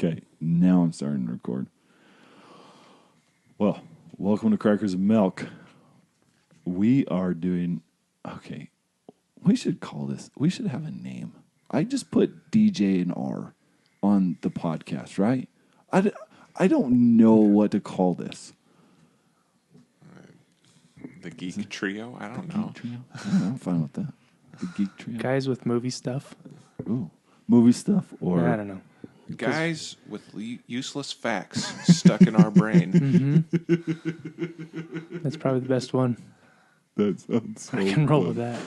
Okay, now I'm starting to record. Well, welcome to Crackers and Milk. We are doing... Okay, we should call this... We should have a name. I just put DJ and R on the podcast, right? I don't know what to call this. The Geek Trio? I don't know. Geek Trio? I'm fine with that. The Geek Trio. Guys with movie stuff. Ooh, movie stuff or... I don't know. Guys with useless facts stuck in our brain. Mm-hmm. That's probably the best one. That sounds so I can roll fun. with that.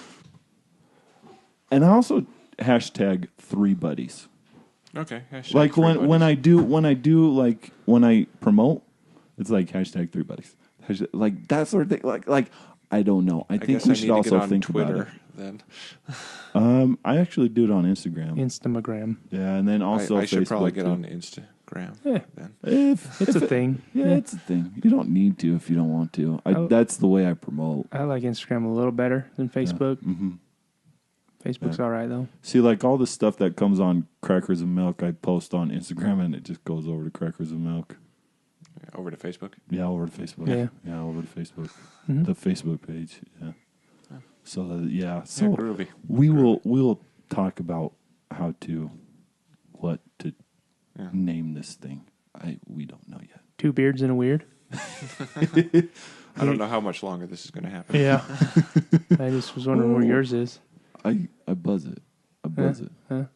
And I also hashtag 3buddies. Okay. Hashtag Like when I promote, it's like hashtag 3buddies. Like that sort of thing. Like I don't know. I think we should also think Twitter, about it. Then I actually do it on Instagram. Instagram. Yeah, and then also I should Facebook probably get too. on Instagram. Yeah. Then It's a thing. Yeah, it's a thing. You don't need to if you don't want to. That's the way I promote. I like Instagram a little better than Facebook. Yeah. Mm-hmm. Facebook's all right, though. See, like all the stuff that comes on Crackers and Milk, I post on Instagram, and it just goes over to Crackers and Milk. over to Facebook. Yeah, over to Facebook. Yeah, over to Facebook. Mm-hmm. The Facebook page. Yeah. So so groovy. we'll talk about what to name this thing. We don't know yet. Two beards and a weird. I don't know how much longer this is going to happen. Yeah. I just was wondering where yours is. I buzz it.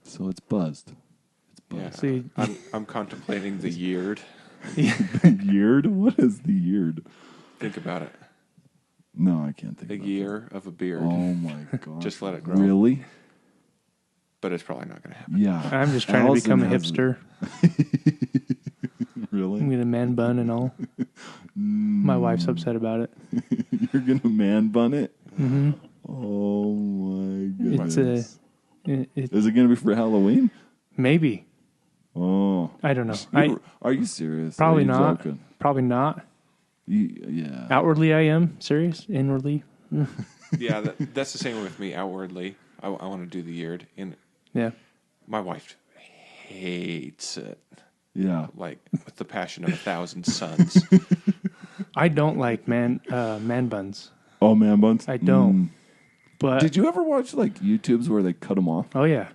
So it's buzzed. It's buzzed. Yeah. See, I'm contemplating the yeared. Yeared? What is the yeared? Think about it. No, I can't think A about year of a beard. that. Oh my god. Just let it grow. Really? But it's probably not going to happen. Yeah. I'm just trying Allison to become a has hipster. Really? I'm going to man bun and all. My wife's upset about it. You're gonna man bun it? Mm-hmm. Oh my goodness. It's Is it gonna be for Halloween? maybe. Oh. I don't know. Are you serious? Probably Are you not. joking? Probably not. Yeah. Outwardly, I am serious. Inwardly, Yeah, that's the same with me. Outwardly, I want to do the yeared. yeah. My wife hates it. Yeah. Like with the passion of 1,000 suns. I don't like man buns. Oh, man buns? I don't. But Did you ever watch like YouTubes where they cut them off? oh yeah,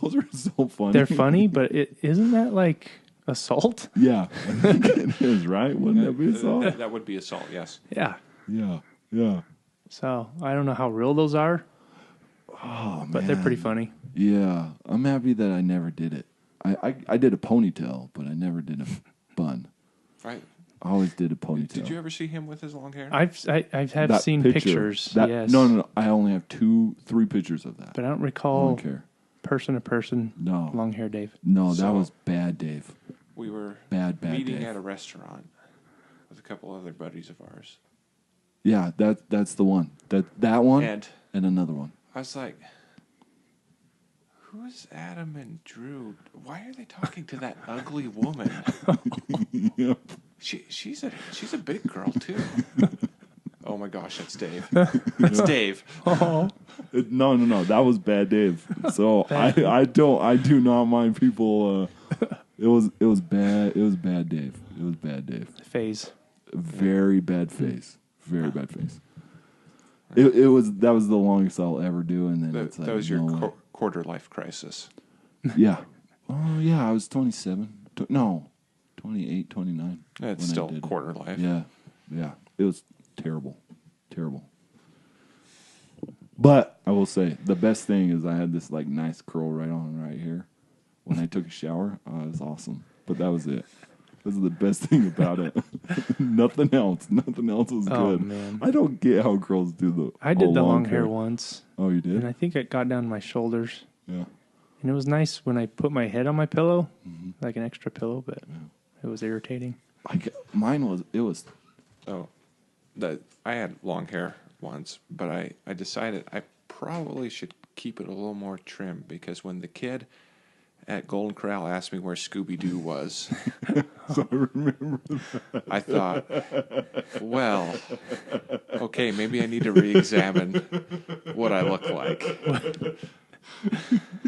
Those are so funny. they're funny. But isn't that like assault? Yeah. I think it is, right? Wouldn't that be assault? That would be assault, yes. Yeah. Yeah. Yeah. So I don't know how real those are, Oh, but they're pretty funny. Yeah. I'm happy that I never did it. I did a ponytail, but I never did a bun. Right. I always did a ponytail. Did you ever see him with his long hair? I've That seen picture, pictures. that- yes. No. I only have 3 pictures of that. But I don't I recall don't care. person to person. No. Long hair, Dave. No, that So- was bad, Dave. We were Bad meeting Dave. at a restaurant with a couple other buddies of ours. Yeah, that's the one. That one And and another one. I was like, who's Adam and Drew? Why are they talking to that ugly woman? Yep. She's a big girl too. Oh my gosh, that's Dave. That's Dave. Oh, No. That was bad, Dave. So I do not mind people. It was bad. It was bad, Dave. It was bad, Dave. phase. Very bad face. Very bad face. That was the longest I'll ever do, and then it's like, That was your no way. quarter life crisis. Yeah. Oh yeah, I was 27. No, 28, 29. It's when I still did it. quarter life. Yeah. It was terrible. But I will say the best thing is I had this like nice curl right here when I took a shower. It was awesome. But that was it. This is the best thing about it. Nothing else was Oh, good. man. I don't get how girls do the. I did whole the long hair once, Oh, you and did? I think it got down to my shoulders. Yeah. And it was nice when I put my head on my pillow, Mm-hmm. like an extra pillow, but it was irritating. Mine was. It was. Oh, I had long hair once, but I decided I probably should keep it a little more trim because when the kid at Golden Corral asked me where Scooby-Doo was, So I remember that. I thought, well, okay, maybe I need to re-examine what I look like.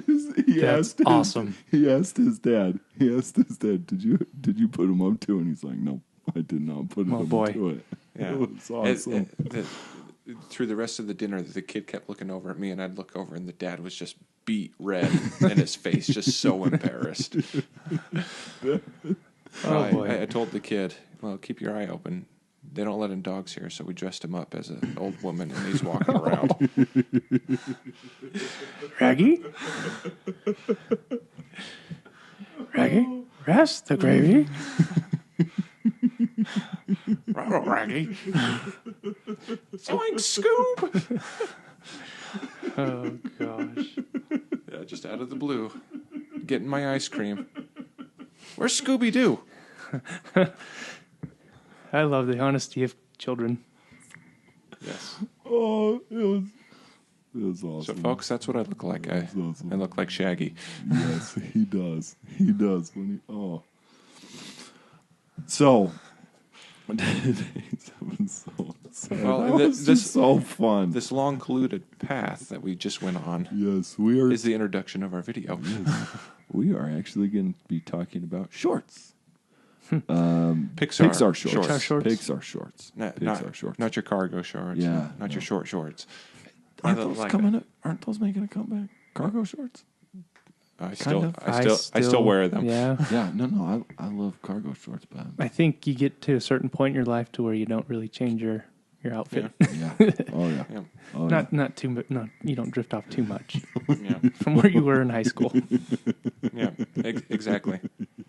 He That's asked his- awesome. He asked his dad. Did you put him up to it? And he's like, no, I did not put him Oh, up boy. to it. Yeah. It was awesome. Through the rest of the dinner, the kid kept looking over at me, and I'd look over, and the dad was just beet red in his face, just so embarrassed. Oh, boy. I told the kid, well, keep your eye open. They don't let in dogs here, so we dressed him up as an old woman, and he's walking around. Raggy? Raggy? Rest the gravy? Raggy. Zoink, Scoob! Oh, gosh. Yeah, just out of the blue. Getting my ice cream. Where's Scooby-Doo? I love the honesty of children. Yes. Oh, it was So, awesome. folks, that's what I look like. I awesome. look like Shaggy. Yes, he does. He does when he. Oh. So. Today's episode. Well, That and was just so fun. This long colluded path that we just went on Yes, we are. is the introduction of our video. We are actually going to be talking about shorts. Pixar Pixar shorts. Pixar shorts. Pixar shorts. Not Pixar shorts. Not your cargo shorts. Yeah, Not your short shorts. Aren't I those like coming? Aren't those making a comeback? Cargo shorts? I Kind still wear them. Yeah. Yeah. No. I love cargo shorts, but I think you get to a certain point in your life to where you don't really change your outfit. yeah. Oh yeah. Yeah. Oh, yeah. Not too much. No, you don't drift off too much Yeah. from where you were in high school. Yeah. Exactly.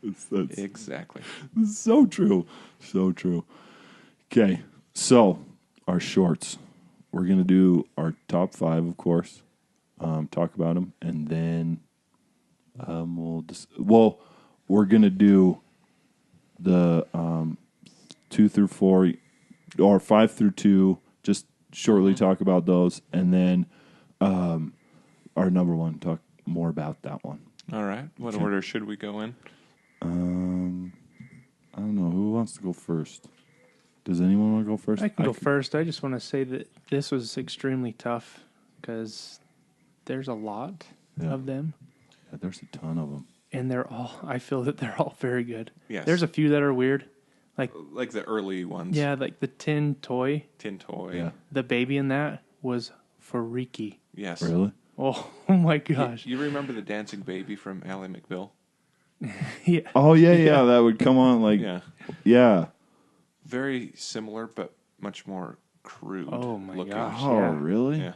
That's Exactly. so true. So true. Okay. So our shorts. We're gonna do our top 5, of course. Talk about them, and then we're gonna do the 2 through 4 or 5 through 2. Just shortly talk about those, and then our number 1, talk more about that one. All right. What Okay. order should we go in? I don't know who wants to go first. Does anyone want to go first? I can go first. I just want to say that this was extremely tough because there's a lot Yeah. of them, Yeah, there's a ton of them. and I feel that they're all very good. Yes. There's a few that are weird. Like the early ones. Yeah, like the tin toy, Tin toy. Yeah. the baby in that was freaky. Yes. Really? Oh my gosh. You remember the dancing baby from Ally McBeal? Yeah. Oh yeah. That would come on like Yeah. yeah. Very similar, but much more crude. Oh, my looking. gosh. Oh Yeah. really? Yeah.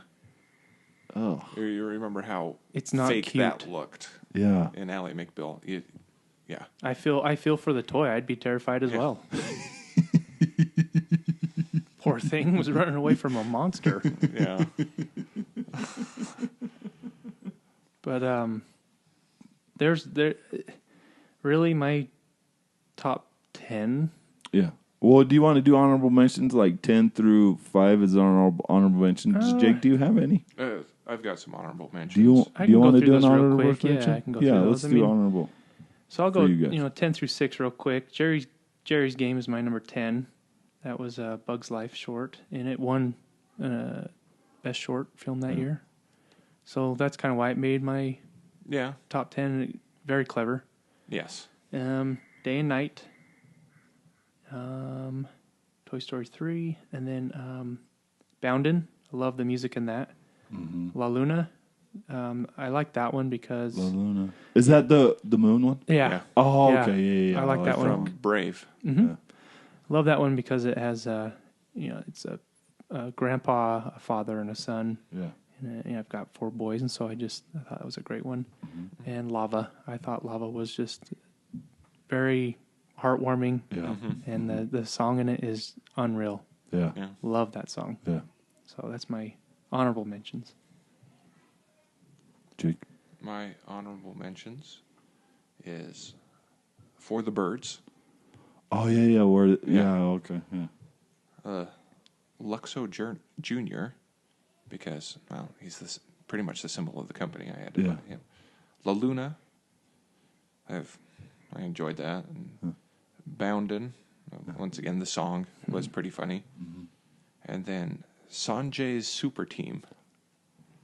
Oh You remember how It's not fake cute. that looked yeah. in Ally McBeal? Yeah. I feel for the toy. I'd be terrified as Yeah. well. Poor thing was running away from a monster. Yeah. But there really my top 10. Yeah. Well, do you want to do honorable mentions like 10 through 5 is honorable mentions? Jake, do you have any? I've got some honorable mentions. Do you I do you can go want to through do an those real honorable quick. Yeah, mention? I can go yeah, through let's those. do honorable. So I'll For go, you guys. 10 through 6 real quick. Jerry's Game is my number 10. That was a Bug's Life short, and it won best short film that year. So that's kind of why it made my Yeah. top 10. Very clever. Yes. Day and Night. Toy Story 3, and then Boundin'. I love the music in that. La Luna. I like that one because La Luna. Is that the moon one? yeah. Oh, Yeah. okay. Yeah. I like that From one. Brave. Mm-hmm. Love that one because it has it's a grandpa, a father, and a son. Yeah. And I've got 4 boys, and so I thought that was a great one. And Lava. I thought Lava was just very heartwarming, Yeah. and the song in it is unreal. Yeah. Yeah. Love that song. Yeah. So that's my honorable mentions. Jake. My honorable mentions is For the Birds, Oh yeah. Where? Yeah. Yeah. Okay. Yeah. Luxo Jr., because, well, he's pretty much the symbol of the company. I had to Yeah. put him. La Luna, I enjoyed that. And Boundin', once again, the song was pretty funny. And then Sanjay's Super Team.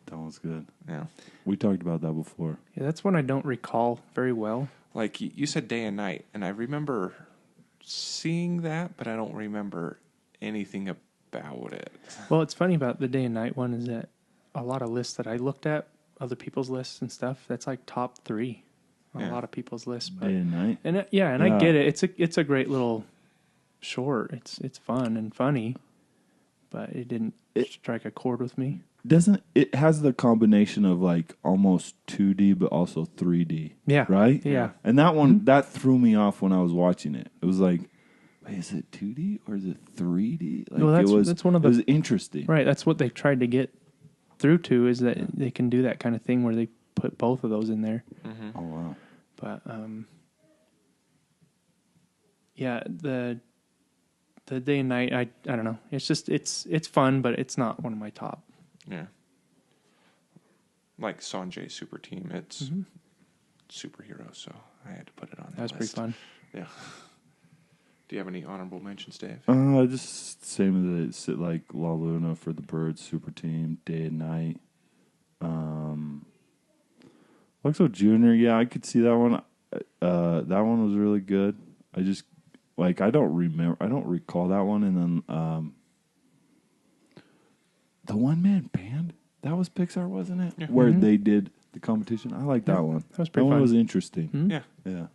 That was good. Yeah. We talked about that before. Yeah, that's one I don't recall very well. Like you said day and night, and I remember seeing that, but I don't remember anything about it. Well, it's funny about the day and night one is that a lot of lists that I looked at, other people's lists and stuff, that's like top 3 on a lot of people's lists. But, Day and night. and I get it. It's a great little short. It's fun and funny, but it didn't strike a chord with me. Doesn't it has the combination of like almost 2D but also 3D? Yeah. Right? Yeah. And that one that threw me off when I was watching it. It was like, wait, is it 2D or is it 3D? Like Well, that's one of the- it was interesting. Right. That's what they tried to get through to is that they can do that kind of thing where they put both of those in there. Oh wow. But yeah, the day and night, I don't know. It's just it's fun, but it's not one of my top. Yeah. Like Sanjay's Super Team, it's superhero, so I had to put it on That was list. pretty fun. Yeah. Do you have any honorable mentions, Dave? Just same as it, like La Luna for the Birds, Super Team, Day and Night. Luxo Jr., yeah, I could see that one. That one was really good. I just, like, I don't recall that one. And then the One Man Band, that was Pixar, wasn't it? Yeah. Where they did the competition. I like that one. That was pretty That one fun. was interesting. Mhm. Yeah. Yeah.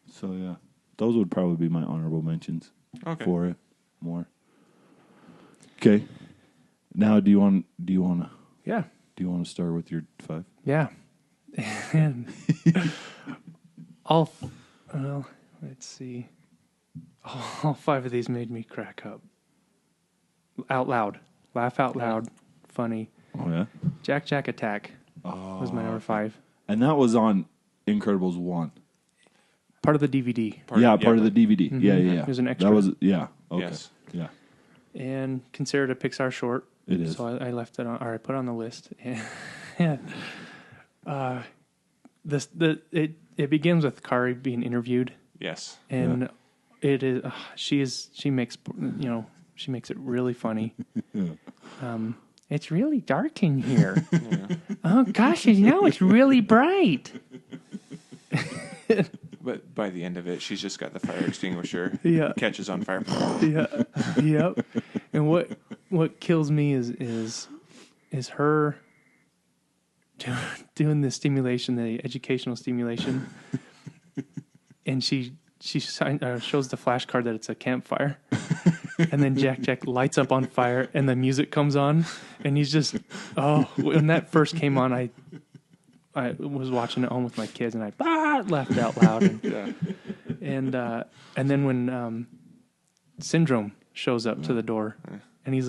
So, yeah. Those would probably be my honorable mentions Okay. for it more. Okay. Now, do you want to start with your 5? Yeah. And let's see. All 5 of these made me crack up. Out loud. Laugh out loud. Funny. Oh yeah. Jack Attack was my number 5. And that was on Incredibles 1. Part of the DVD. Part of the DVD. Mhm. Yeah. It was an extra. That was Okay. Yes. Yeah. And considered a Pixar short. It is. So I left it on, or I put it on the list. Yeah. It begins with Kari being interviewed, Yes. and it is she makes it really funny. It's really dark in here. Yeah. Oh gosh, now it's really bright. But by the end of it, she's just got the fire extinguisher. Yeah. Catches on fire. Yeah. Yep. And what kills me is her doing the stimulation, the educational stimulation, and she shows the flashcard that it's a campfire, and then Jack lights up on fire, and the music comes on, and he's just when that first came on, I was watching it home with my kids, and I laughed out loud, and then when Syndrome shows up to the door, and she's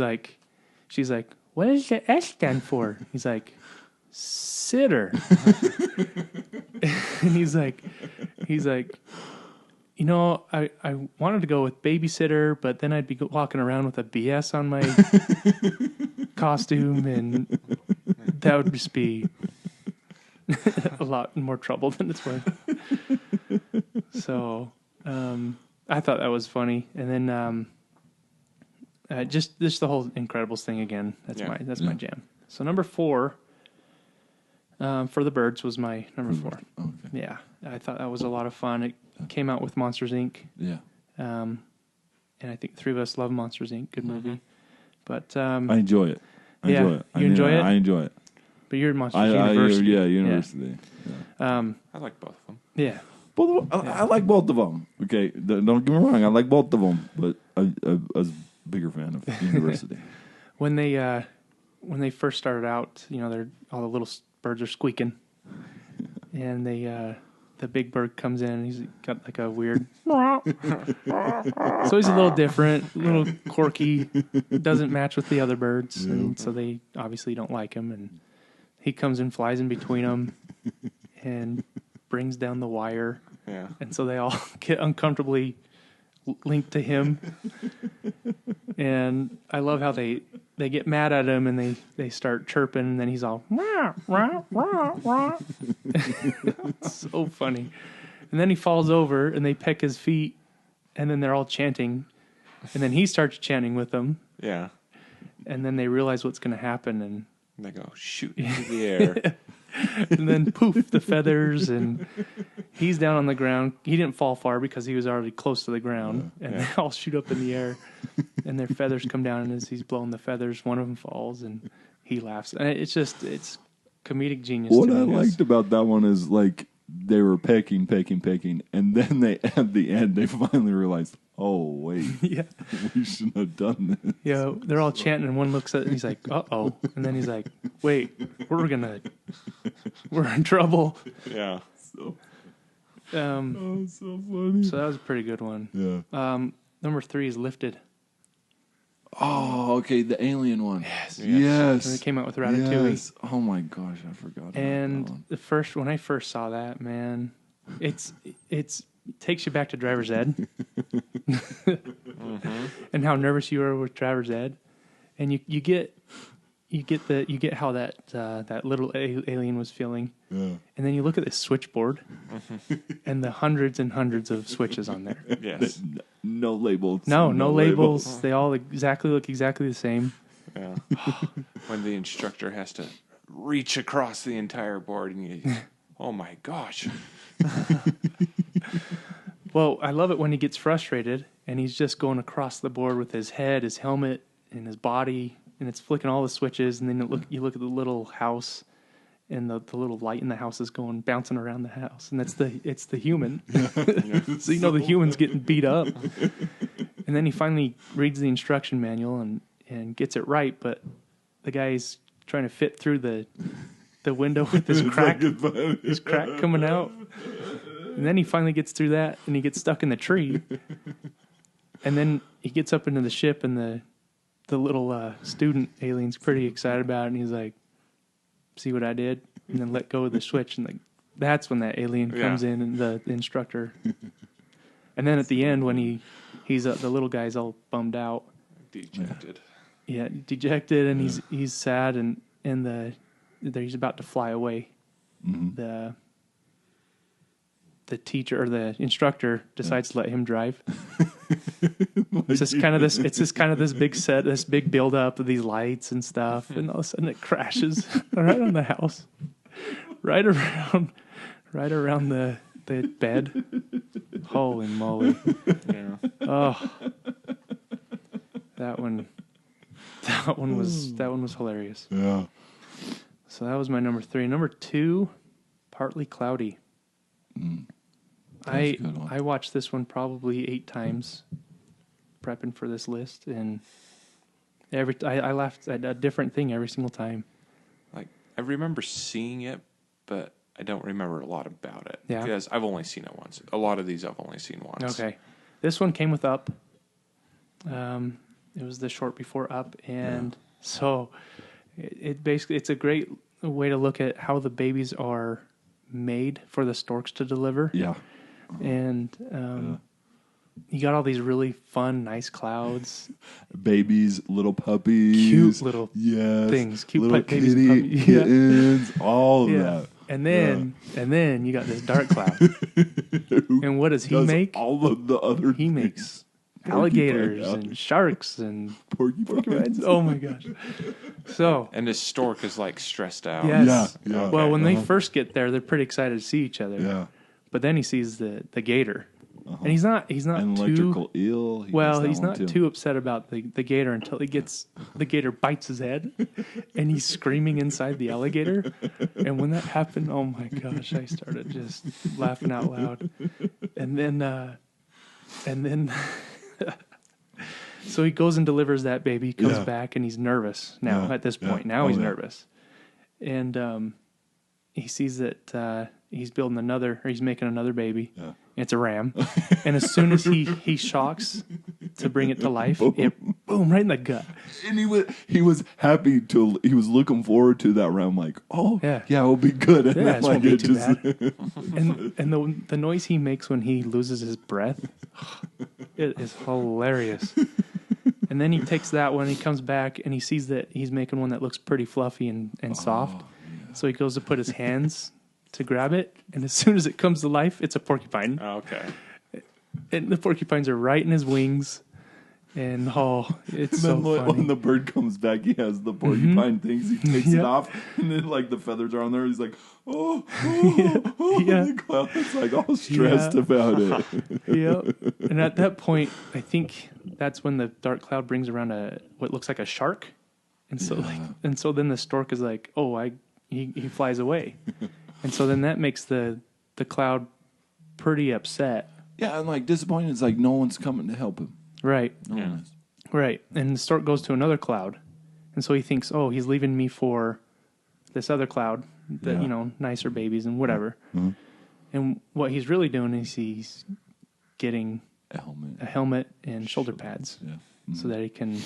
like, what does the S stand for? He's like, sitter. And he's like, you know, I wanted to go with babysitter, but then I'd be walking around with a BS on my costume, and that would just be a lot more trouble than it's worth. So I thought that was funny, and then just the whole Incredibles thing again. That's my jam. So number 4 for the Birds was my number 4. Okay. Yeah, I thought that was a lot of fun. It came out with Monsters Inc. Yeah. And I think 3 of us love Monsters Inc. Good movie. But I enjoy it. You enjoy it? I enjoy it. But you're in Monsters University. University. Yeah. I like both of them. Yeah. I like both of them. Okay, don't get me wrong. I like both of them, but I was a bigger fan of University. When they first started out, all the little birds are squeaking, and the big bird comes in, and he's got like a weird, so he's a little different, a little quirky, doesn't match with the other birds, and so they obviously don't like him, and he comes and flies in between them, and brings down the wire, and so they all get uncomfortably linked to him, and I love how they get mad at him, and they start chirping, and then he's all rah, rah, rah, rah. It's so funny. And then he falls over, and they peck his feet, and then they're all chanting, and then he starts chanting with them. Yeah. And then they realize what's going to happen, and And they go shoot into the air. And then poof, the feathers, and he's down on the ground. He didn't fall far because he was already close to the ground, and they all shoot up in the air, and their feathers come down, and as he's blowing the feathers, one of them falls, and he laughs. And it's comedic genius. What I liked about that one is like they were pecking, and then at the end they finally realized, oh wait, we shouldn't have done this. Yeah, they're all chanting, and one looks at it, and he's like, uh-oh. And then he's like, wait, we're in trouble. Yeah. So So funny. that was a pretty good one. Yeah. Number 3 is Lifted. Oh, okay, the alien one. Yes. Yes. And it came out with Ratatouille. Yes. Oh my gosh, I forgot about that And one. when I first saw that, man, it takes you back to driver's ed. And how nervous you were with driver's ed. And you get how that little alien was feeling. Yeah. And then you look at this switchboard and the hundreds and hundreds of switches on there. Yes. No labels. No labels. They all look exactly the same. Yeah. When the instructor has to reach across the entire board and you, oh my gosh. Well, I love it when he gets frustrated and he's just going across the board with his head, his helmet, and his body, and it's flicking all the switches. And then you look at the little house, and the little light in the house is bouncing around the house, and it's the human. So you know the human's getting beat up. And then he finally reads the instruction manual and gets it right, but the guy's trying to fit through the window with his crack, his crack coming out. And then he finally gets through that, and he gets stuck in the tree. And then he gets up into the ship, and the little student alien's pretty excited about it, and he's like, see what I did? And then let go of the switch, and that's when that alien comes in, and the instructor. And then at the end, when he's the little guy's all bummed out. Dejected. Yeah, dejected, and he's sad, and he's about to fly away. Mm-hmm. The teacher or the instructor decides to let him drive. It's just kind of this big set, this big build up of these lights and stuff, and all of a sudden it crashes right on the house, right around the bed. Holy moly! Yeah. Oh, that one was hilarious. Yeah. So that was my number 3. Number 2, Partly Cloudy. I watched this one probably 8 times prepping for this list, and I laughed at a different thing every single time. Like, I remember seeing it, but I don't remember a lot about it. Yeah. Because I've only seen it once. A lot of these I've only seen once. Okay. This one came with Up. It was the short before Up, and so it basically, it's a great way to look at how the babies are made for the storks to deliver. Yeah. And you got all these really fun, nice clouds. Babies, little puppies. Cute little things. Cute little babies, kitty, kittens, all of that. And then you got this dark cloud. And what does he make? All of the other He things. makes alligators and sharks and porcupines. Oh my gosh. So, And this stork is like stressed out. yes. Yeah. Okay. Well, when they first get there, they're pretty excited to see each other. Yeah. But then he sees the gator. And he's not An too electrical eel. he's not too upset about the gator until the gator bites his head and he's screaming inside the alligator. And when that happened, oh my gosh, I started just laughing out loud. And then so he goes and delivers that baby, comes back, and he's nervous now at this point. Now he's nervous. And he sees that he's making another baby. Yeah. It's a ram. And as soon as he shocks to bring it to life, boom, right in the gut. And he was happy he was looking forward to that round, like, it'll be good. And Yeah, it won't be too bad. And the noise he makes when he loses his breath, it is hilarious. And then he takes that one, he comes back, and he sees that he's making one that looks pretty fluffy and soft. Yeah. So he goes to put his hands to grab it, and as soon as it comes to life, it's a porcupine. Oh, okay. And the porcupines are right in his wings, And it's And so then when funny. the bird comes back, he has the porcupine things. He takes it Yeah. off, and then like the feathers are on there. He's like, oh, Yeah. The cloud's like all stressed Yeah. about it. Yep. And at that point, I think that's when the dark cloud brings around what looks like a shark, and so then the stork is like, he flies away, and so then that makes the cloud pretty upset, Yeah, and like disappointed. It's like no one's coming to help him. right? No one is. Right. And the stork goes to another cloud, and so he thinks, he's leaving me for this other cloud that Yeah. nicer babies and whatever. Mhm. And what he's really doing is he's getting A helmet. a helmet and shoulder pads. Yeah. So that he can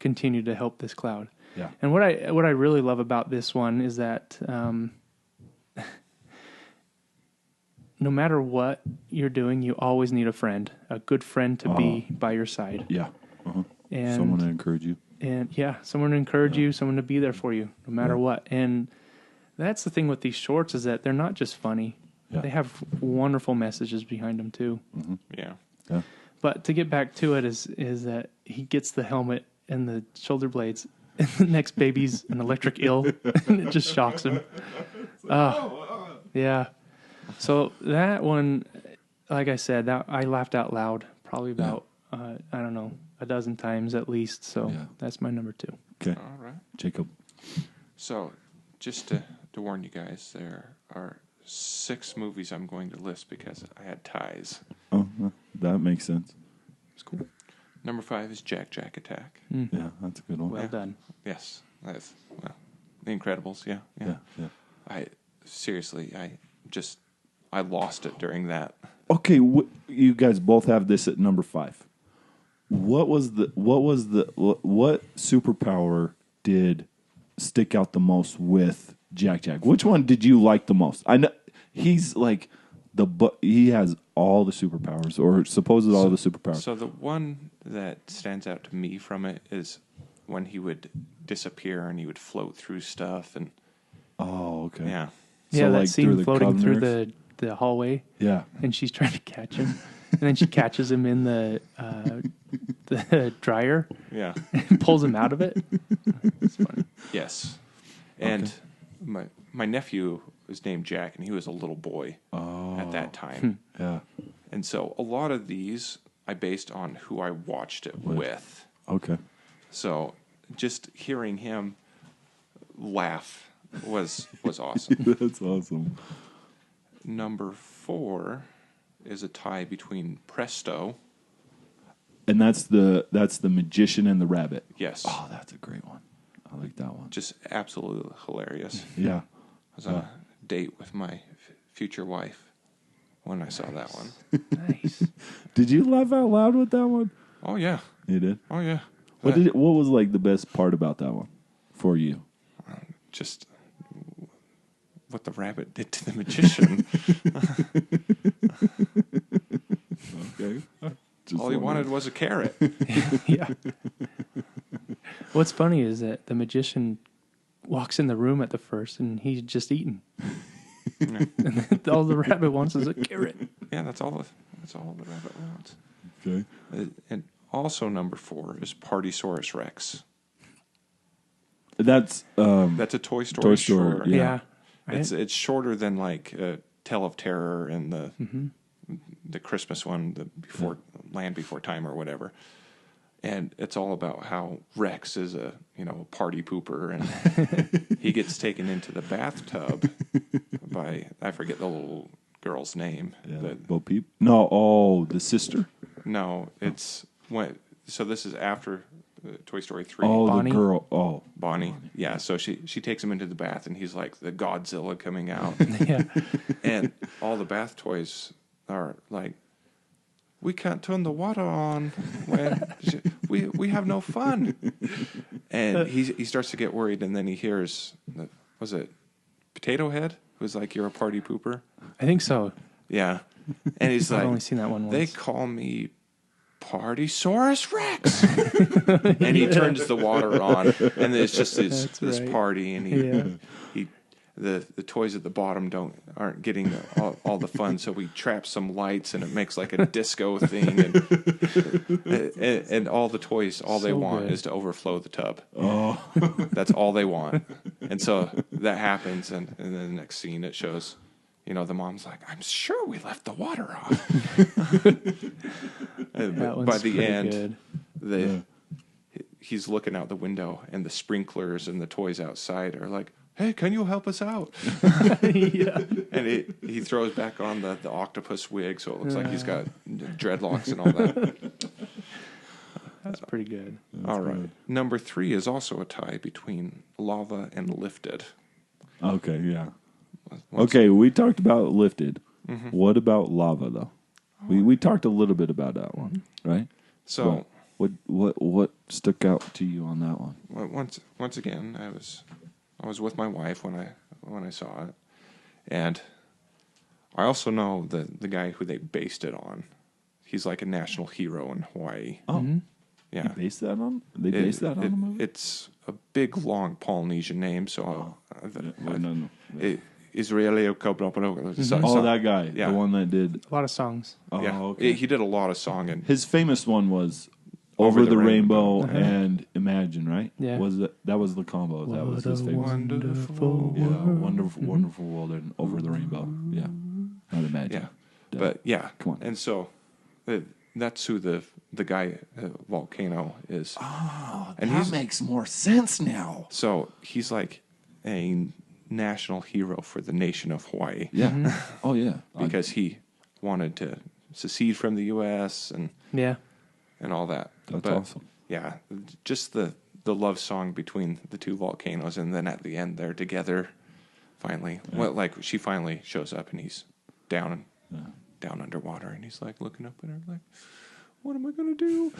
continue to help this cloud. Yeah. And what I really love about this one is that no matter what you're doing, you always need a good friend to be by your side. Yeah. Uh-huh. And Someone to encourage you. and someone to encourage you, someone to be there for you, no matter what. And that's the thing with these shorts is that they're not just funny; Yeah. they have wonderful messages behind them too. Yeah. Yeah. But to get back to it is that he gets the helmet and the shoulder blades, and the next baby's an electric eel, and it just shocks him. Yeah. So that one, like I said, that I laughed out loud probably about I don't know, a dozen times at least. So Yeah. that's my number 2. Okay. All right. Jacob. So, just to warn you guys, there are 6 movies I'm going to list because I had ties. Oh, that makes sense. It's cool. Number 5 is Jack Attack. Yeah, that's a good one. Well done. Yes, that's The Incredibles. Yeah. Yeah. I seriously, I lost it during that. Okay, you guys both have this at number 5. What superpower did stick out the most with Jack? Which one did you like the most? I know he's like he has all the superpowers, or supposedly all the superpowers. So the one that stands out to me from it is when he would disappear and he would float through stuff and Oh, okay. yeah. Yeah, that like, scene through the floating through Coveners? the hallway, Yeah. and she's trying to catch him, and then she catches him in the dryer Yeah. and pulls him out of it. It's funny. Yes. And my nephew was named Jack, and he was a little boy at that time. Yeah. And so a lot of these I based on who I watched it with. Okay. So just hearing him laugh was awesome. That's awesome. Number 4 is a tie between Presto. And that's the magician and the rabbit. Yes. Oh, that's a great one. I like that one. Just absolutely hilarious. Yeah. I was on a date with my future wife when I saw that one. Nice. Did you laugh out loud with that one? Oh, yeah. You did. Oh, yeah. What was like the best part about that one for you? Just what the rabbit did to the magician. Okay. All he wanted was a carrot. Yeah. What's funny is that the magician walks in the room at the first, and he's just eating. And then all the rabbit wants is a carrot. Yeah, that's all the rabbit wants. Okay. And also number 4 is Partysaurus Rex. That's That's a Toy Story. Toy Story, short. yeah. It's shorter than like Tale of Terror and the Christmas one, the Land Before Time or whatever. And it's all about how Rex is a party pooper, and he gets taken into the bathtub by, I forget the little girl's name. Bo Peep. No, the sister. No, it's when. So this is after Toy Story 3. Oh, Bonnie? the girl. Oh, Bonnie. Yeah, so she takes him into the bath, and he's like the Godzilla coming out. Yeah. And all the bath toys are like, we can't turn the water on when we have no fun. And he starts to get worried, and then he hears, was it Potato Head? Who's like, you're a party pooper? I think so. Yeah. And he's I've like, only seen that one once. they call me Partysaurus Rex. And he turns the water on, and it's just this right. party, and he the toys at the bottom aren't getting all the fun, so we trap some lights and it makes like a disco thing, and all the toys, all they So want good. is to overflow the tub. Oh, That's all they want. And so that happens, and then the next scene it shows, the mom's like, I'm sure we left the water off. That one's By the pretty end, good. he's looking out the window, and the sprinklers and the toys outside are like, hey, can you help us out? Yeah. And he throws back on the octopus wig, so it looks like he's got dreadlocks and all that. That's pretty good. All right. Number 3 is also a tie between Lava and Lifted. okay, yeah. Once- Okay, we talked about Lifted. Mm-hmm. What about Lava though? We talked a little bit about that one, right? So what stuck out to you on that one? once again, I was with my wife when I saw it, and I also know the guy who they based it on. He's like a national hero in Hawaii. Oh, Yeah, they based that on the movie? It's a big, long Polynesian name, so No. Israeli. Oh, that guy, Yeah. the one that did. A lot of songs. Oh, Yeah, okay. he did a lot of song, and His famous one was Over the Rainbow Rainbow. and Imagine, right? Yeah. That was the combo. That was his famous. wonderful. Yeah, wonderful world and Over the Rainbow. Yeah, not Imagine. Yeah, Duh. but yeah, Come on. And so that's who the guy Volcano is. Oh, And that he's- makes more sense now. So he's like a national hero for the nation of Hawaii. Yeah. Oh, yeah. Because he wanted to secede from the U.S. and Yeah. all that. That's But, awesome. Yeah, just the love song between the two volcanoes, and then at the end they're together. Finally, well, like she finally shows up and he's down underwater, and he's like looking up at her like, "What am I gonna do?"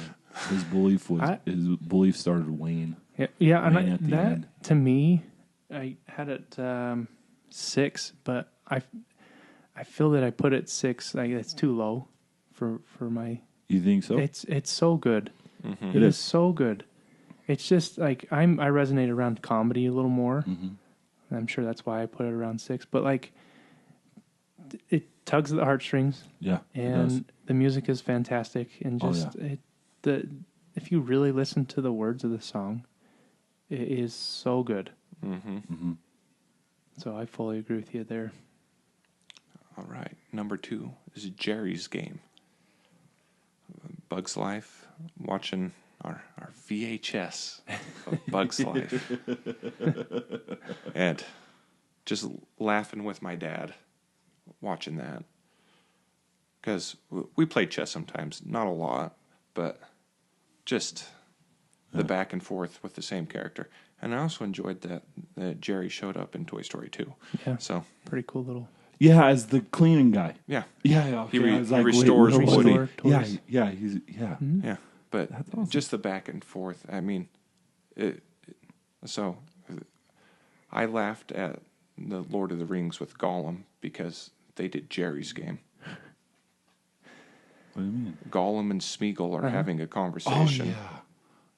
His belief started waning. Yeah, and Rain at the that end. to me, I had it 6, but I feel that I put it 6. Like it's too low for my. You think so? It's so good. Mm-hmm. It is so good. It's just like I resonate around comedy a little more. Mm-hmm. I'm sure that's why I put it around 6. But like, it tugs at the heartstrings, Yeah. it does. and the music is fantastic. And Oh, just if you really listen to the words of the song, it is so good. Mm-hmm. Mm-hmm. So I fully agree with you there. All right, number 2 is Jerry's Game. Bug's Life, watching our VHS of Bug's Life. And just laughing with my dad watching that. Because we played chess sometimes, not a lot, but just the back and forth with the same character. And I also enjoyed that Jerry showed up in Toy Story 2. Yeah, So, pretty cool little. Yeah, as the cleaning guy. yeah. Yeah. Okay. I was like, restores wait, Woody. Woody. Yeah. toys. Yeah. He's yeah. Yeah, but That's awesome. just the back and forth. I mean, so I laughed at the Lord of the Rings with Gollum because they did Jerry's Game. What do you mean? Gollum and Smeagol are having a Oh conversation.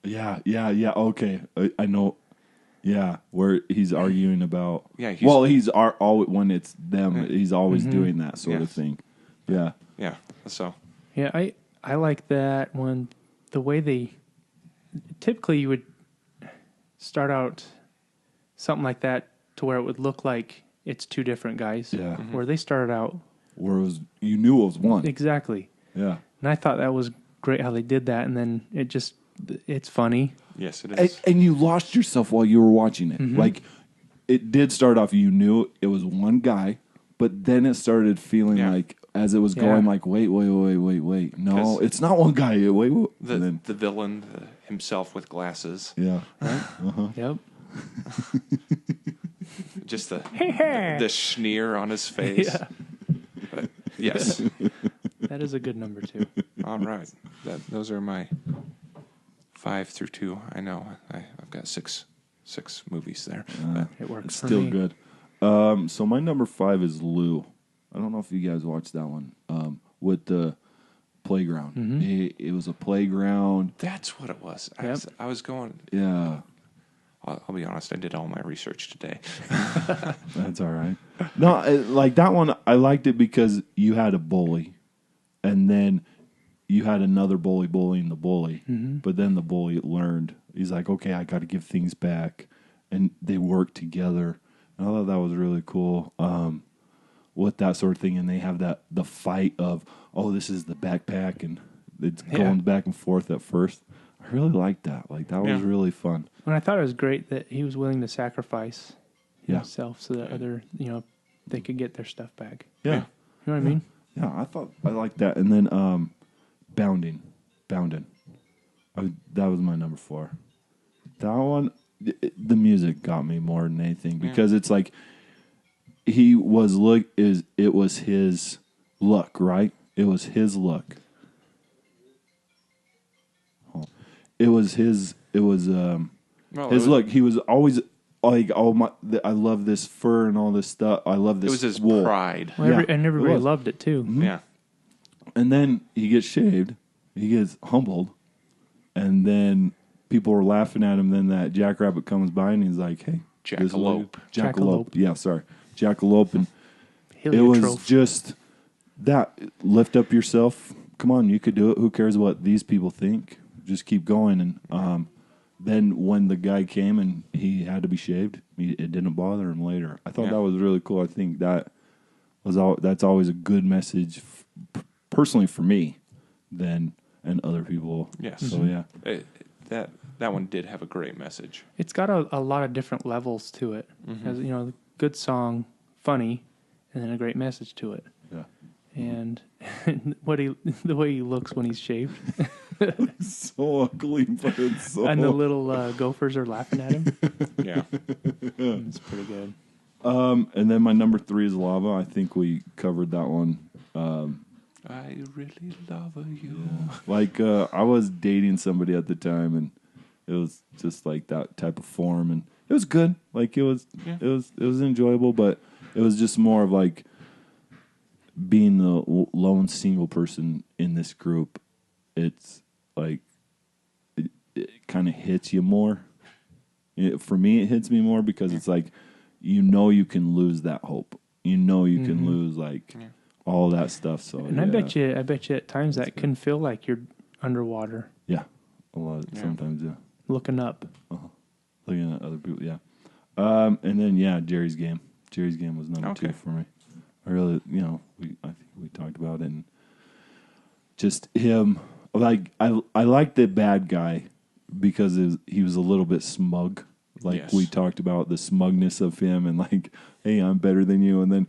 yeah. Okay, I know. Yeah, where he's arguing about. Yeah, he's when it's them. He's always doing that sort of Yes. thing. Yeah. Yeah, so Yeah, I like that one. The way they typically you would start out something like that to where it would look like it's two different guys. Yeah. Where they started out Where it was, you knew it was one. exactly. Yeah. And I thought that was great how they did that, and then it's funny. yes, it is. And you lost yourself while you were watching it. Mm-hmm. Like, it did start off, you knew it was one guy, but then it started feeling Yeah. like, as it was Yeah. going, like, wait. No, 'Cause it's not one guy. Wait. And The then, villain himself with glasses, yeah. Yep. just the sneer on his face. Yeah. But yes, That is a good number too. all right. Those are my 5 through 2. I know I've got six movies there. But It works It's for still me. good. So my number 5 is Lou. I don't know if you guys watched that one. With the playground. Mm-hmm. It was a playground. that's what it was. Yep. I was going. Yeah. I'll be honest, I did all my research today. That's all right. No, like that one, I liked it because you had a bully, and then you had another bully bullying the bully. But then the bully learned. He's like, okay, I got to give things back, and they work together. And I thought that was really cool. With that sort of thing, and they have the fight of, oh, this is the backpack, and it's going back and forth at first. I really liked that. Like that was really fun. And I thought it was great that he was willing to sacrifice Yeah. himself so that other, they could get their stuff back. Yeah. You know what I mean? Yeah, I liked that. And then Bounding. That was my number 4. That one, the music got me more than anything because it's like it was his look, right? It was his look. His look. He was always like, I love this fur and all this stuff. I love this. It was his wool. pride. Well, and everybody loved it too. Yeah. And then he gets shaved. He gets humbled. And then people were laughing at him. Then that jackrabbit comes by and he's like, hey. Jackalope. Jackalope. Yeah, sorry. Jackalope. And it Heliotrope. was just that. Lift up yourself. Come on, you could do it. Who cares what these people think? Just keep going. And then when the guy came and he had to be shaved, it didn't bother him later. I thought that was really cool. I think that's always a good message, personally for me, and other people. Yes. So yeah, that one did have a great message. It's got a lot of different levels to it. Has, good song, funny, and then a great message to it. yeah. And the way he looks when he's shaved, So ugly, but it's so. and the little gophers are laughing at him. Yeah. It's pretty good. And then my number 3 is Lava. I think we covered that one. I really love you. Like I was dating somebody at the time, and it was just like that type of form, and it was good. Like it was enjoyable, but it was just more of like being the lone single person in this group. It's like it kind of hits you more. For me, it hits me more because it's like you can lose that hope. You can lose like. All that stuff. So, And I bet you at times that can feel like you're underwater. Yeah, a lot. Sometimes, yeah. Looking up. Looking at other people, yeah. And then Jerry's Game. Jerry's Game was number 2 for me. I really, I think we talked about it, and just him. Like I liked the bad guy because he was a little bit smug. Like we talked about the smugness of him, and like, hey, I'm better than you, and then.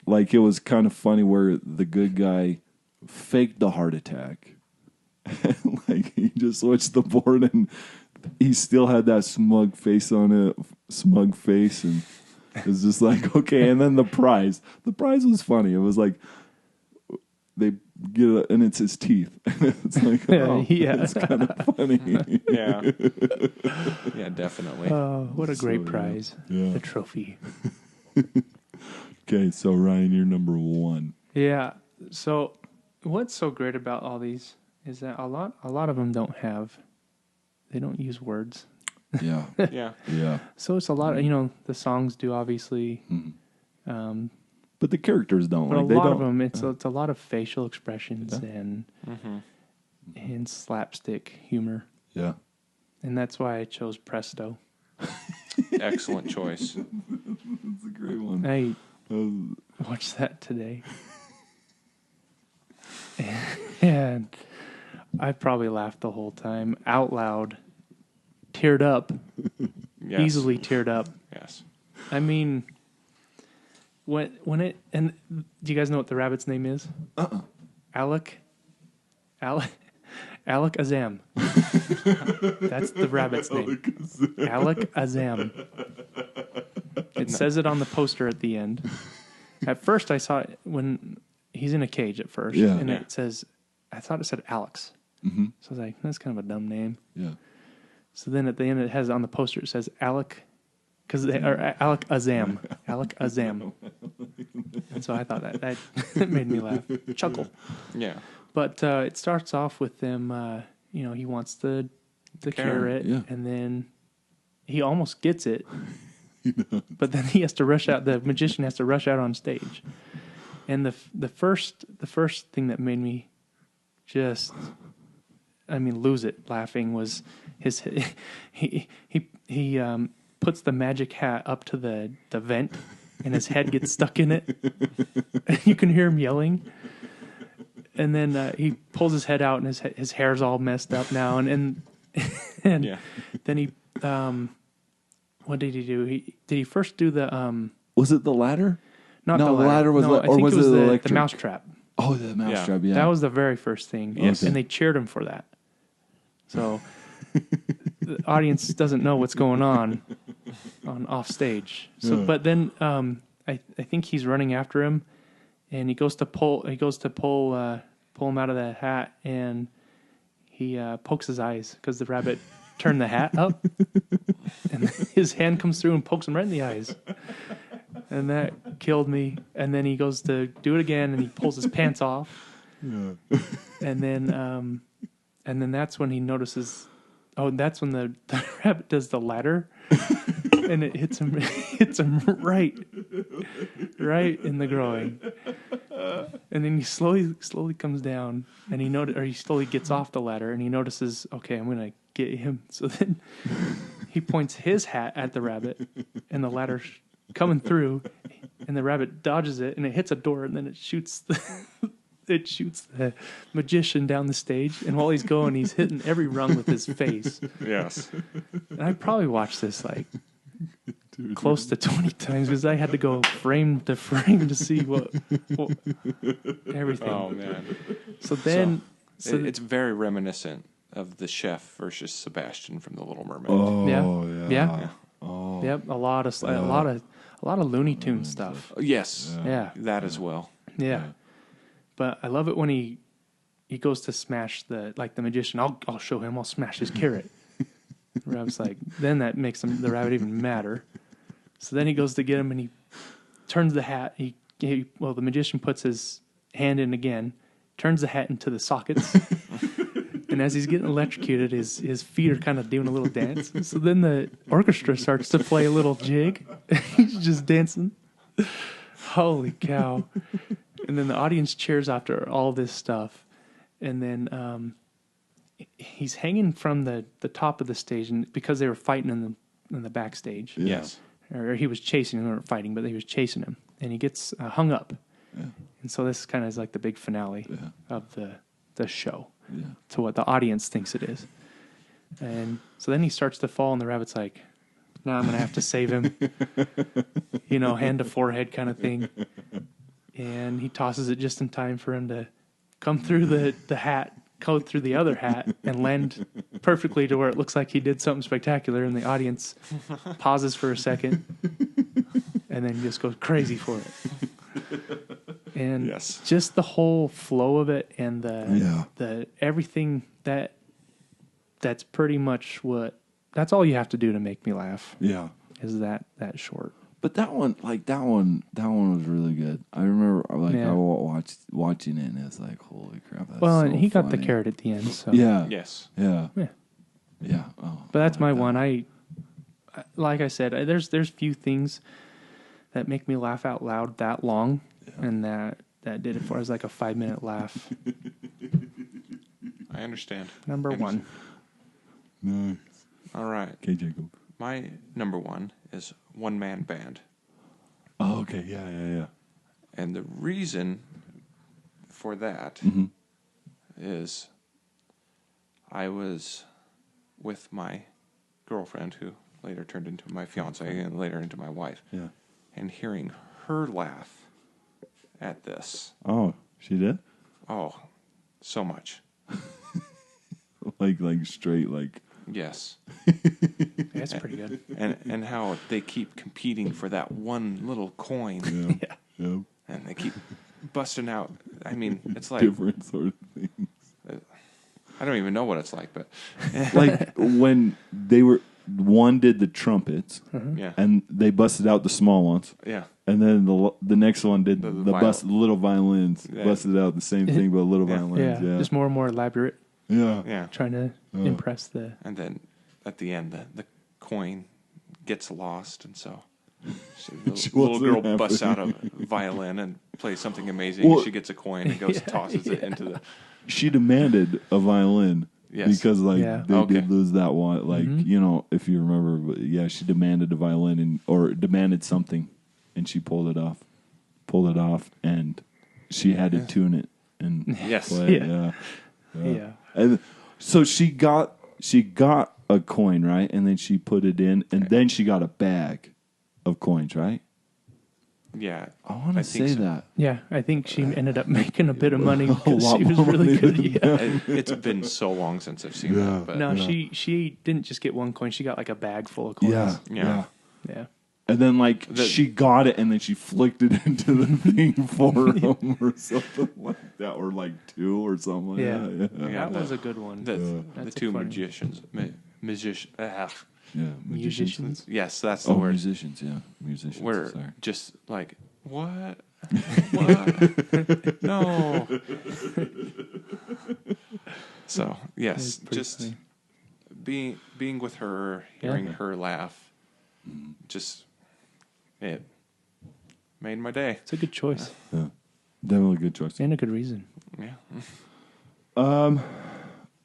Like, it was kind of funny where the good guy faked the heart attack. Like, he just switched the board and he still had that smug face on it. Smug face. And it was just like, okay. And then the prize. The prize was funny. It was like, they get it, and it's his teeth. It's like, it's kind of funny. Yeah. Yeah, definitely. Oh, what a great prize. Yeah. The trophy. Okay, so Ryan, you're number 1. Yeah. So what's so great about all these is that a lot of them they don't use words. Yeah. Yeah. Yeah. So it's a lot of, the songs do obviously. But the characters don't. But Like, a they lot don't, of them, it's a lot of facial expressions and slapstick humor. Yeah. And that's why I chose Presto. Excellent choice. It's a great one. I watched that today. And I probably laughed the whole time, out loud, teared up, easily teared up. Yes. I mean, when it, and do you guys know what the rabbit's name is? Alec Azam. That's the rabbit's name. Alec Azam. It says it on the poster at the end. At first, I saw it when he's in a cage at first, and it says, I thought it said Alex. So I was like, that's kind of a dumb name. Yeah. So then at the end, it has on the poster, it says Alec, or Alec Azam. Alec Azam. And so I thought that made me laugh, chuckle. Yeah. But it starts off with them, he wants the carrot, and then he almost gets it, but then he has to rush out. The magician has to rush out on stage, and the first thing that made me just, lose it laughing was he puts the magic hat up to the vent, and his head gets stuck in it, and you can hear him yelling. And then he pulls his head out, and his hair's all messed up now. And then he, what did he do? Did he first do the Was it the ladder? Not no, the ladder. Was no, I or think was it was the the electric? mousetrap. Oh, the mousetrap. Yeah, That was the very first thing. Yes. And they cheered him for that. So the audience doesn't know what's going on off stage. So, but then I think he's running after him, and he goes to pull him out of the hat, and he pokes his eyes because the rabbit turned the hat up, and his hand comes through and pokes him right in the eyes. And that killed me. And then he goes to do it again, and he pulls his pants off. Yeah. And then that's when he notices. Oh, that's when the rabbit does the ladder, and it hits him right in the groin. And then he slowly comes down, and he slowly gets off the ladder, and he notices, okay, I'm gonna get him. So then he points his hat at the rabbit, and the ladder's coming through, and the rabbit dodges it, and it hits a door, and then it shoots the magician down the stage. And while he's going, he's hitting every rung with his face. Yes. And I probably watched this like close to 20 times because I had to go frame to frame to see what everything. Oh man. So then, it's very reminiscent of the chef versus Sebastian from The Little Mermaid. Oh yeah. Oh. Yep, a lot of Looney Tunes stuff. Yes. Yeah. That as well. Yeah. But I love it when he goes to smash the magician. I'll show him. I'll smash his carrot. The rabbit's like, then that makes the rabbit even madder. So then he goes to get him, and he turns the hat. The magician puts his hand in again, turns the hat into the sockets. And as he's getting electrocuted, his feet are kind of doing a little dance. So then the orchestra starts to play a little jig. He's just dancing. Holy cow. And then the audience cheers after all this stuff. And then he's hanging from the top of the stage, and because they were fighting in the backstage. Yeah. Yes. Or he was chasing him. They weren't fighting, but he was chasing him. And he gets hung up. Yeah. And so this kind of is like the big finale of the show. Yeah. To what the audience thinks it is. And so then he starts to fall, and the rabbit's like, now I'm going to have to save him. Hand to forehead kind of thing. And he tosses it just in time for him to come through the hat, go through the other hat, and land perfectly to where it looks like he did something spectacular, and the audience pauses for a second and then just goes crazy for it. And just the whole flow of it, and the everything that's pretty much that's all you have to do to make me laugh. Yeah. Is that short. But that one was really good. I remember I watching it, and it's like, holy crap, that's and so he got the funny. carrot at the end, so. Yeah. Yes. Yeah. Yeah. Yeah. Oh, But that's my that. one. Like I said, there's few things that make me laugh out loud that long, and that did it for us, like a 5-minute laugh. I understand. Number one. Nice. All right. Okay, Jacob. My number one is One Man Band. Oh, okay. Yeah. And the reason for that is I was with my girlfriend, who later turned into my fiance and later into my wife. Yeah. And hearing her laugh at this. Oh, she did? Oh, so much. like straight, like. Yes. That's pretty good. And how they keep competing for that one little coin. Yeah. And they keep busting out. I mean, it's like Different sort of things. I don't even know what it's like, but Like when one did the trumpets, yeah. and they busted out the small ones. Yeah. And then the next one did The the little violins, Yeah. busted out the same thing, but little violins. Yeah, Yeah. just more and more elaborate, Yeah. Yeah. trying to impress the. And then at the end, the coin gets lost, and so She the little girl wasn't busts happy. out a violin and plays something amazing. Well- and she gets a coin and goes tosses it into the. She demanded a violin. Yes. Because they Okay. did lose that one. Like, if you remember, but yeah, she demanded a violin or demanded something, and she pulled it off, and she had to tune it and Yes. play it. Yeah. Yeah. Yeah. And so she got a coin, right? And then she put it in, and then she got a bag of coins, right? Yeah. I want to think say so. that. Yeah, I think she ended up making a bit of money A because lot she was more really money good. than Yeah. It's been so long since I've seen Yeah. that. But No, Yeah. she didn't just get one coin. She got like a bag full of coins. Yeah. Yeah. Yeah. And then, like, The- she got it, and then she flicked it into the thing for him or something like that, or like 2 or something like Yeah. that. Yeah. Yeah, That was a good one. the That's two funny. magicians. Musicians. Yeah. Musicians. Yes, that's the Oh, word. musicians, yeah. Musicians. We're Sorry. just like, what? What? No. So, yes, Pretty just funny. being with her, hearing Yeah. her laugh, just it made my day. It's a good choice Yeah. Definitely a good choice. and a good reason. Yeah.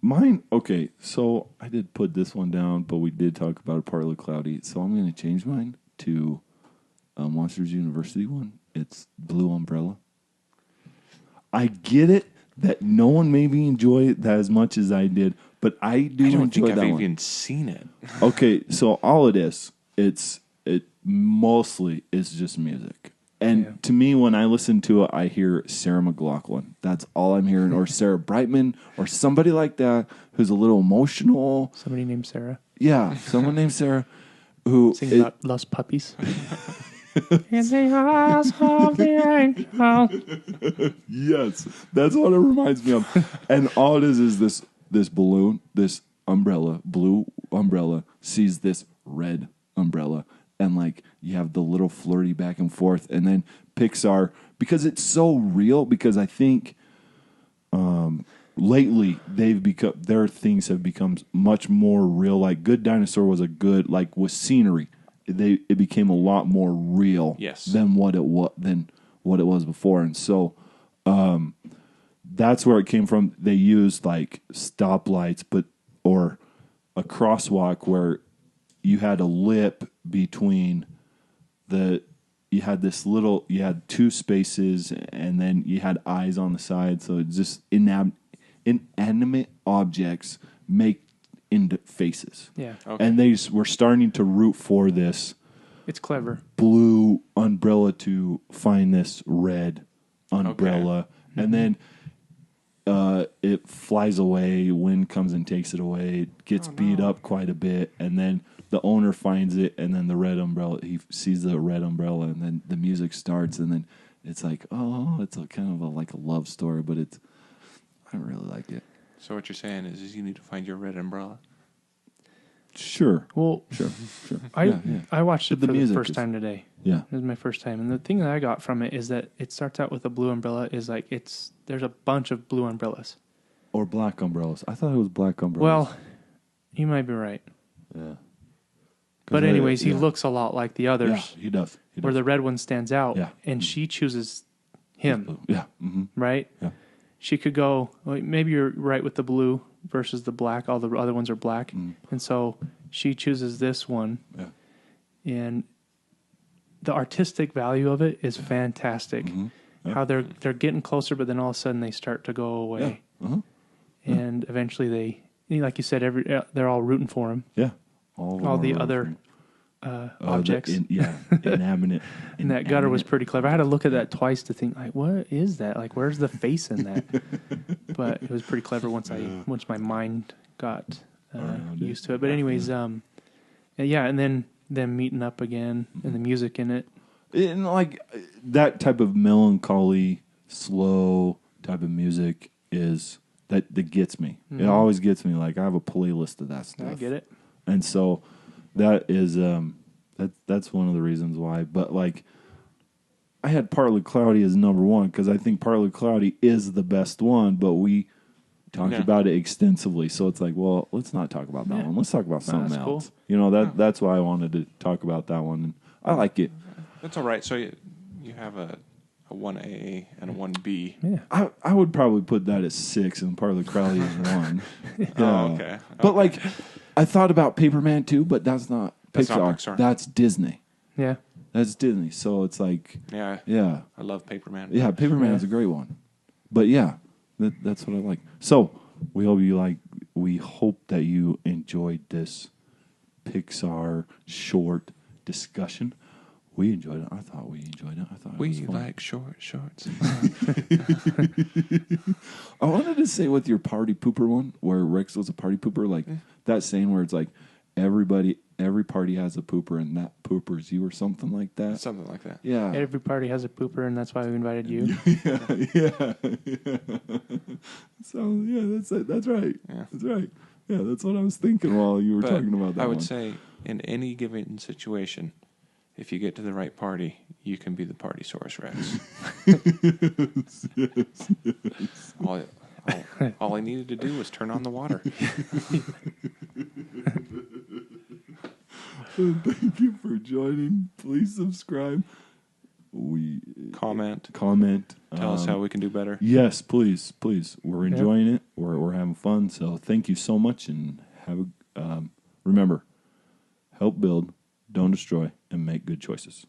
Mine, okay, so I did put this one down, but we did talk about it partly cloudy, so I'm going to change mine to Monsters University one. It's Blue Umbrella. I get it that no one maybe enjoy that as much as I did, but I do I don't enjoy think that I've one. even seen it. Okay, so all it is, it mostly is just music. And Yeah. to me, when I listen to it, I hear Sarah McLachlan. That's all I'm hearing, or Sarah Brightman, or somebody like that who's a little emotional. Somebody named Sarah Yeah, someone named Sarah who singing about lost puppies. In the eyes of the angel. yes, that's what it reminds me of. And all it is this balloon, this umbrella, blue umbrella, sees this red umbrella. And like you have the little flirty back and forth, and then Pixar, because it's so real. Because I think lately their things have become much more real. Like Good Dinosaur was a good, like with scenery, it became a lot more real Yes. than what it was before. And so that's where it came from. They used like stoplights, or a crosswalk where you had a lip between you had 2 spaces, and then you had eyes on the side. So it's just inanimate objects make into faces. Yeah, Okay. And they were starting to root for this it's clever. blue umbrella to find this red umbrella. And then it flies away, wind comes and takes it away, it gets beat up quite a bit, and then the owner finds it, and then the red umbrella, he sees the red umbrella, and then the music starts, and then it's like, oh, it's a kind of like a love story, but I really like it. So what you're saying is you need to find your red umbrella. Sure. Well, Sure. I I watched it But the for the music first is- time today. Yeah. It was my first time, and the thing that I got from it is that it starts out with a blue umbrella. Is like there's a bunch of blue umbrellas. Or black umbrellas. I thought it was black umbrellas. Well, you might be right, yeah. but anyways, he yeah. looks a lot like the others, Yeah, he does. where the red one stands out, Yeah. and she chooses him, Yeah. Mm-hmm. right? Yeah. She could go. Well, maybe you're right with the blue versus the black. All the other ones are black, and so she chooses this one, Yeah. and the artistic value of it is fantastic. Yeah. How they're getting closer, but then all of a sudden they start to go away, Uh-huh. and eventually like you said, they're all rooting for him. Yeah. All The other objects inanimate. in that gutter was pretty clever. I had to look at that twice to think, like, what is that? Like, where's the face in that? But it was pretty clever once my mind got used to it. But anyways, and then them meeting up again and the music in it. And like that type of melancholy, slow type of music is that gets me. It always gets me. Like I have a playlist of that stuff. I get it. And so that is that's one of the reasons why. But like I had Partly Cloudy as number 1 because I think Partly Cloudy is the best one. But we talked Yeah. about it extensively. So it's like, well, let's not talk about that Yeah. one. Let's talk about something that's cool. else. You know, that's why I wanted to talk about that one. And I like it. That's all right. So you have a 1A and a 1B. Yeah. I would probably put that at 6 and part of the Crowley is 1. Oh, okay. But like, I thought about Paperman too, but that's not That's Pixar. not Pixar. That's Disney. Yeah. That's Disney. So it's like, Yeah. yeah. I love Paperman. Yeah, Paperman's a great one. But yeah, that's what I like. So we hope that you enjoyed this Pixar short discussion. We enjoyed it. I thought we enjoyed it. I thought it was We fun. like short shorts. I wanted to say with your party pooper one, where Rex was a party pooper, like that saying where it's like every party has a pooper and that pooper's you or something like that. Something like that. Yeah. Every party has a pooper, and that's why we invited you. yeah. So yeah, that's it. That's right. Yeah. That's right. Yeah, that's what I was thinking while you were But talking about that I would one. say in any given situation, if you get to the right party, you can be the party source, Rex. yes. All I needed to do was turn on the water. Thank you for joining. Please subscribe. Comment. Tell Tell us how we can do better. Yes, please. We're enjoying it. We're having fun. So thank you so much, and remember, help build, don't destroy, and make good choices.